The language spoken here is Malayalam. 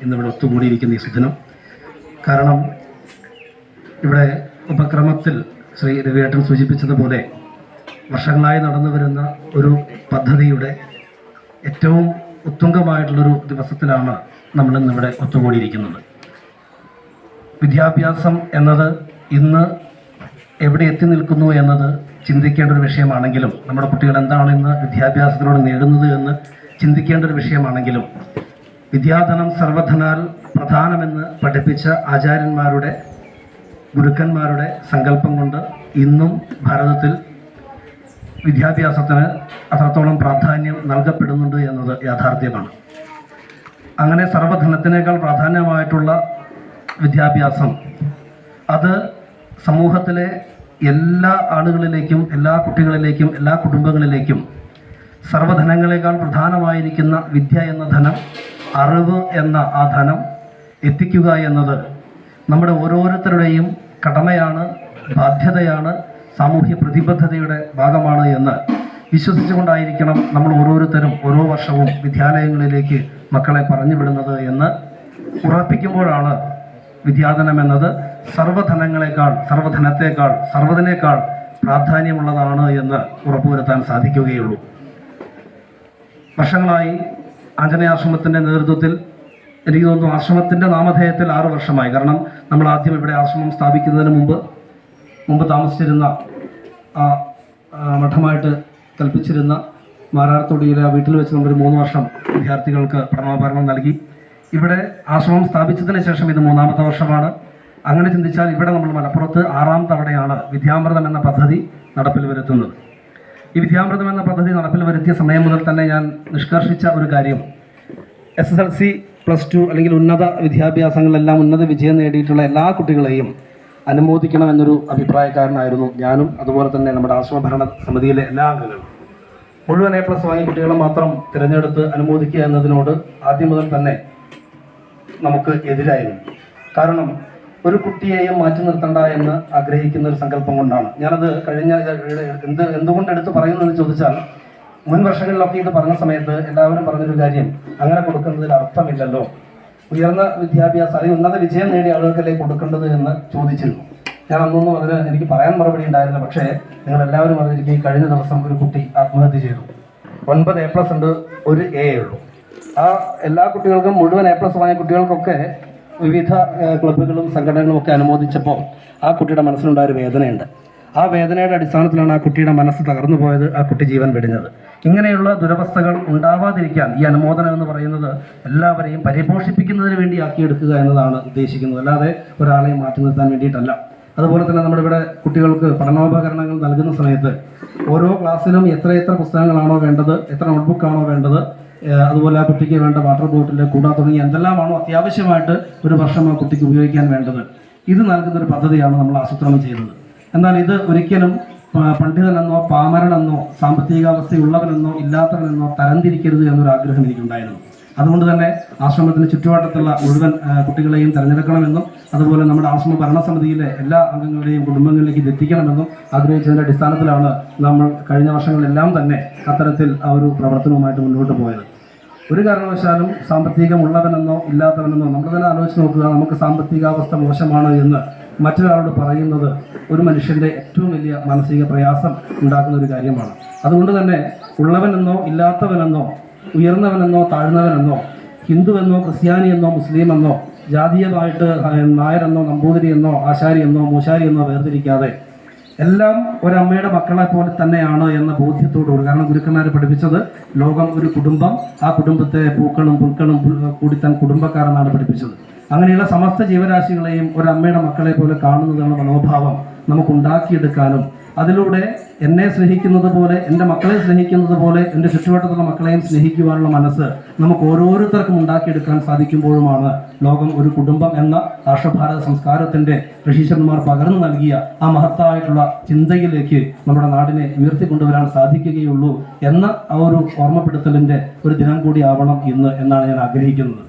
ഇന്നിവിടെ ഒത്തുകൂടിയിരിക്കുന്ന ഈ സുദിനം. കാരണം ഇവിടെ ഉപക്രമത്തിൽ ശ്രീ രവിയേട്ടൻ സൂചിപ്പിച്ചതുപോലെ വർഷങ്ങളായി നടന്നു വരുന്ന ഒരു പദ്ധതിയുടെ ഏറ്റവും ഉത്തുംഗമായിട്ടുള്ളൊരു ദിവസത്തിലാണ് നമ്മളിന്നിവിടെ ഒത്തുകൂടിയിരിക്കുന്നത്. വിദ്യാഭ്യാസം എന്നത് ഇന്ന് എവിടെ എത്തി നിൽക്കുന്നു എന്നത് ചിന്തിക്കേണ്ട ഒരു വിഷയമാണെങ്കിലും, നമ്മുടെ കുട്ടികൾ എന്താണ് ഇന്ന് വിദ്യാഭ്യാസത്തിലൂടെ നേടുന്നത് എന്ന് ചിന്തിക്കേണ്ട ഒരു വിഷയമാണെങ്കിലും, വിദ്യാധനം സർവധനാൽ പ്രധാനമെന്ന് പഠിപ്പിച്ച ആചാര്യന്മാരുടെ ഗുരുക്കന്മാരുടെ സങ്കല്പം കൊണ്ട് ഇന്നും ഭാരതത്തിൽ വിദ്യാഭ്യാസത്തിന് അത്രത്തോളം പ്രാധാന്യം നൽകപ്പെടുന്നുണ്ട് എന്നത് യാഥാർത്ഥ്യമാണ്. അങ്ങനെ സർവധനത്തിനേക്കാൾ പ്രാധാന്യമായിട്ടുള്ള വിദ്യാഭ്യാസം അത് സമൂഹത്തിലെ എല്ലാ ആളുകളിലേക്കും, എല്ലാ കുട്ടികളിലേക്കും, എല്ലാ കുടുംബങ്ങളിലേക്കും സർവധനങ്ങളെക്കാൾ പ്രധാനമായിരിക്കുന്ന വിദ്യ എന്ന ധനം, അറിവ് എന്ന ആ ധനം എത്തിക്കുക എന്നത് നമ്മുടെ ഓരോരുത്തരുടെയും കടമയാണ്, ബാധ്യതയാണ്, സാമൂഹ്യ പ്രതിബദ്ധതയുടെ ഭാഗമാണ് എന്ന് വിശ്വസിച്ചുകൊണ്ടായിരിക്കണം നമ്മൾ ഓരോരുത്തരും ഓരോ വർഷവും വിദ്യാലയങ്ങളിലേക്ക് മക്കളെ പറഞ്ഞു വിടുന്നത് എന്ന് ഉറപ്പിക്കുമ്പോഴാണ് വിദ്യാധനം എന്നത് സർവധനങ്ങളെക്കാൾ, സർവ്വതിനേക്കാൾ പ്രാധാന്യമുള്ളതാണ് എന്ന് ഉറപ്പുവരുത്താൻ സാധിക്കുകയുള്ളൂ. വർഷങ്ങളായി ആഞ്ജനേയാശ്രമത്തിൻ്റെ നേതൃത്വത്തിൽ, എനിക്ക് തോന്നുന്നു ആശ്രമത്തിൻ്റെ നാമധേയത്തിൽ 6 വർഷമായി. കാരണം നമ്മൾ ആദ്യം ഇവിടെ ആശ്രമം സ്ഥാപിക്കുന്നതിന് മുമ്പ് താമസിച്ചിരുന്ന മഠമായിട്ട് കൽപ്പിച്ചിരുന്ന മാരാർതൊടിയിലെ ആ വീട്ടിൽ വെച്ച് നമ്മളൊരു 3 വർഷം വിദ്യാർത്ഥികൾക്ക് പഠനോപകരണം നൽകി. ഇവിടെ ആശ്രമം സ്ഥാപിച്ചതിന് ശേഷം ഇത് 3ാമത്തെ വർഷമാണ്. അങ്ങനെ ചിന്തിച്ചാൽ ഇവിടെ നമ്മൾ മലപ്പുറത്ത് 6ാം തവണയാണ് വിദ്യാമൃതം എന്ന പദ്ധതി നടപ്പിൽ വരുത്തുന്നത്. ഈ വിദ്യാമൃതം എന്ന പദ്ധതി നടപ്പിൽ വരുത്തിയ സമയം മുതൽ തന്നെ ഞാൻ നിഷ്കർഷിച്ച ഒരു കാര്യം, SSLC, +2 അല്ലെങ്കിൽ ഉന്നത വിദ്യാഭ്യാസങ്ങളിലെല്ലാം ഉന്നത വിജയം നേടിയിട്ടുള്ള എല്ലാ കുട്ടികളെയും അനുമോദിക്കണമെന്നൊരു അഭിപ്രായക്കാരനായിരുന്നു ഞാനും. അതുപോലെ തന്നെ നമ്മുടെ ആശ്രമ ഭരണ സമിതിയിലെ എല്ലാ അംഗങ്ങളും. മുഴുവൻ A+ വാങ്ങിയ കുട്ടികളെ മാത്രം തിരഞ്ഞെടുത്ത് അനുമോദിക്കുക എന്നതിനോട് ആദ്യം മുതൽ തന്നെ നമുക്ക് എതിരായിരുന്നു. കാരണം ഒരു കുട്ടിയെയും മാറ്റി നിർത്തണ്ട എന്ന് ആഗ്രഹിക്കുന്ന ഒരു സങ്കല്പം കൊണ്ടാണ് ഞാനത് എന്തുകൊണ്ട് എടുത്ത് പറയുന്നതെന്ന് ചോദിച്ചാൽ, മുൻ വർഷങ്ങളിലൊക്കെ ഇത് പറഞ്ഞ സമയത്ത് എല്ലാവരും പറഞ്ഞൊരു കാര്യം, അങ്ങനെ കൊടുക്കുന്നതിൽ അർത്ഥമില്ലല്ലോ, ഉയർന്ന വിദ്യാഭ്യാസം അല്ലെങ്കിൽ ഉന്നത വിജയം നേടിയ ആളുകൾക്കല്ലേ കൊടുക്കേണ്ടത് എന്ന് ചോദിച്ചിരുന്നു. ഞാൻ അന്നൊന്നും അതിന് എനിക്ക് പറയാൻ മറുപടി ഉണ്ടായിരുന്നു. പക്ഷേ നിങ്ങളെല്ലാവരും പറഞ്ഞിരിക്കും, ഈ കഴിഞ്ഞ ദിവസം ഒരു കുട്ടി ആത്മഹത്യ ചെയ്തു. 9 A+ ഉണ്ട്, 1 A ഉള്ളൂ. ആ എല്ലാ കുട്ടികൾക്കും, മുഴുവൻ A+ വാങ്ങിയ കുട്ടികൾക്കൊക്കെ വിവിധ ക്ലബ്ബുകളും സംഘടനകളും ഒക്കെ അനുമോദിച്ചപ്പോൾ ആ കുട്ടിയുടെ മനസ്സിലുണ്ടായൊരു വേദനയുണ്ട്. ആ വേദനയുടെ അടിസ്ഥാനത്തിലാണ് ആ കുട്ടിയുടെ മനസ്സ് തകർന്നു പോയത്, ആ കുട്ടി ജീവൻ വെടിഞ്ഞത്. ഇങ്ങനെയുള്ള ദുരവസ്ഥകൾ ഉണ്ടാവാതിരിക്കാൻ ഈ അനുമോദനം എന്ന് പറയുന്നത് എല്ലാവരെയും പരിപോഷിപ്പിക്കുന്നതിന് വേണ്ടി ആക്കിയെടുക്കുക എന്നതാണ് ഉദ്ദേശിക്കുന്നത്, അല്ലാതെ ഒരാളെയും മാറ്റി നിർത്താൻ വേണ്ടിയിട്ടല്ല. അതുപോലെ തന്നെ നമ്മളിവിടെ കുട്ടികൾക്ക് പഠനോപകരണങ്ങൾ നൽകുന്ന സമയത്ത് ഓരോ ക്ലാസ്സിലും എത്ര പുസ്തകങ്ങളാണോ വേണ്ടത്, എത്ര നോട്ട്ബുക്കാണോ വേണ്ടത്, അതുപോലെ ആ കുട്ടിക്ക് വേണ്ട വാട്ടർ ബോട്ടിൽ, കൂട തുടങ്ങി എന്തെല്ലാമാണോ അത്യാവശ്യമായിട്ട് ഒരു വർഷം ആ കുട്ടിക്ക് ഉപയോഗിക്കാൻ വേണ്ടത്, ഇത് നൽകുന്നൊരു പദ്ധതിയാണ് നമ്മൾ ആസൂത്രണം ചെയ്തത്. എന്നാൽ ഇത് ഒരിക്കലും പണ്ഡിതനെന്നോ പാമരനെന്നോ സാമ്പത്തികാവസ്ഥയുള്ളവനെന്നോ ഇല്ലാത്തവനെന്നോ തരംതിരിക്കരുത് എന്നൊരു ആഗ്രഹം എനിക്കുണ്ടായിരുന്നു. അതുകൊണ്ട് തന്നെ ആശ്രമത്തിന് ചുറ്റുവട്ടത്തുള്ള മുഴുവൻ കുട്ടികളെയും തിരഞ്ഞെടുക്കണമെന്നും അതുപോലെ നമ്മുടെ ആശ്രമ ഭരണസമിതിയിലെ എല്ലാ അംഗങ്ങളുടെയും കുടുംബങ്ങളിലേക്ക് ഇത് എത്തിക്കണമെന്നും ആഗ്രഹിച്ചതിൻ്റെ അടിസ്ഥാനത്തിലാണ് നമ്മൾ കഴിഞ്ഞ വർഷങ്ങളിലെല്ലാം തന്നെ അത്തരത്തിൽ ആ ഒരു പ്രവർത്തനവുമായിട്ട് മുന്നോട്ട് പോയത്. ഒരു കാരണവശാലും സാമ്പത്തികമുള്ളവനെന്നോ ഇല്ലാത്തവനെന്നോ നമ്മൾ തന്നെ ആലോചിച്ച് നോക്കുക, നമുക്ക് സാമ്പത്തികാവസ്ഥ മോശമാണ് എന്ന് മറ്റൊരാളോട് പറയുന്നത് ഒരു മനുഷ്യൻ്റെ ഏറ്റവും വലിയ മാനസിക പ്രയാസം ഉണ്ടാക്കുന്ന ഒരു കാര്യമാണ്. അതുകൊണ്ട് തന്നെ ഉള്ളവനെന്നോ ഇല്ലാത്തവനെന്നോ ഉയർന്നവനെന്നോ താഴ്ന്നവനെന്നോ ഹിന്ദുവെന്നോ ക്രിസ്ത്യാനിയെന്നോ മുസ്ലിമെന്നോ ജാതീയമായിട്ട് നായരെന്നോ നമ്പൂതിരിയെന്നോ ആശാരിയെന്നോ മൂശാരിയെന്നോ വേർതിരിക്കാതെ എല്ലാം ഒരമ്മയുടെ മക്കളെ പോലെ തന്നെയാണ് എന്ന ബോധ്യത്തോടുകൂടി. കാരണം ഗുരുക്കന്മാർ പഠിപ്പിച്ചത് ലോകം ഒരു കുടുംബം, ആ കുടുംബത്തെ പൂക്കളും പുൽക്കളും കൂടിത്താൻ കുടുംബക്കാരെന്നാണ് പഠിപ്പിച്ചത്. അങ്ങനെയുള്ള സമസ്ത ജീവരാശികളെയും ഒരമ്മയുടെ മക്കളെ പോലെ കാണുന്നതെന്ന മനോഭാവം നമുക്കുണ്ടാക്കിയെടുക്കാനും അതിലൂടെ എന്നെ സ്നേഹിക്കുന്നത് പോലെ, എൻ്റെ മക്കളെ സ്നേഹിക്കുന്നത് പോലെ എൻ്റെ ചുറ്റുവട്ടത്തുള്ള മക്കളെയും സ്നേഹിക്കുവാനുള്ള മനസ്സ് നമുക്ക് ഓരോരുത്തർക്കും ഉണ്ടാക്കിയെടുക്കാൻ സാധിക്കുമ്പോഴുമാണ് ലോകം ഒരു കുടുംബം എന്ന ആർഷഭാരത സംസ്കാരത്തിൻ്റെ ഋഷീശ്വരന്മാർ പകർന്നു നൽകിയ ആ മഹത്തായിട്ടുള്ള ചിന്തയിലേക്ക് നമ്മുടെ നാടിനെ ഉയർത്തിക്കൊണ്ടുവരാൻ സാധിക്കുകയുള്ളൂ എന്ന ആ ഒരു ഓർമ്മപ്പെടുത്തലിൻ്റെ ഒരു ദിനം കൂടി ആവണം ഇന്ന് എന്നാണ് ഞാൻ ആഗ്രഹിക്കുന്നത്.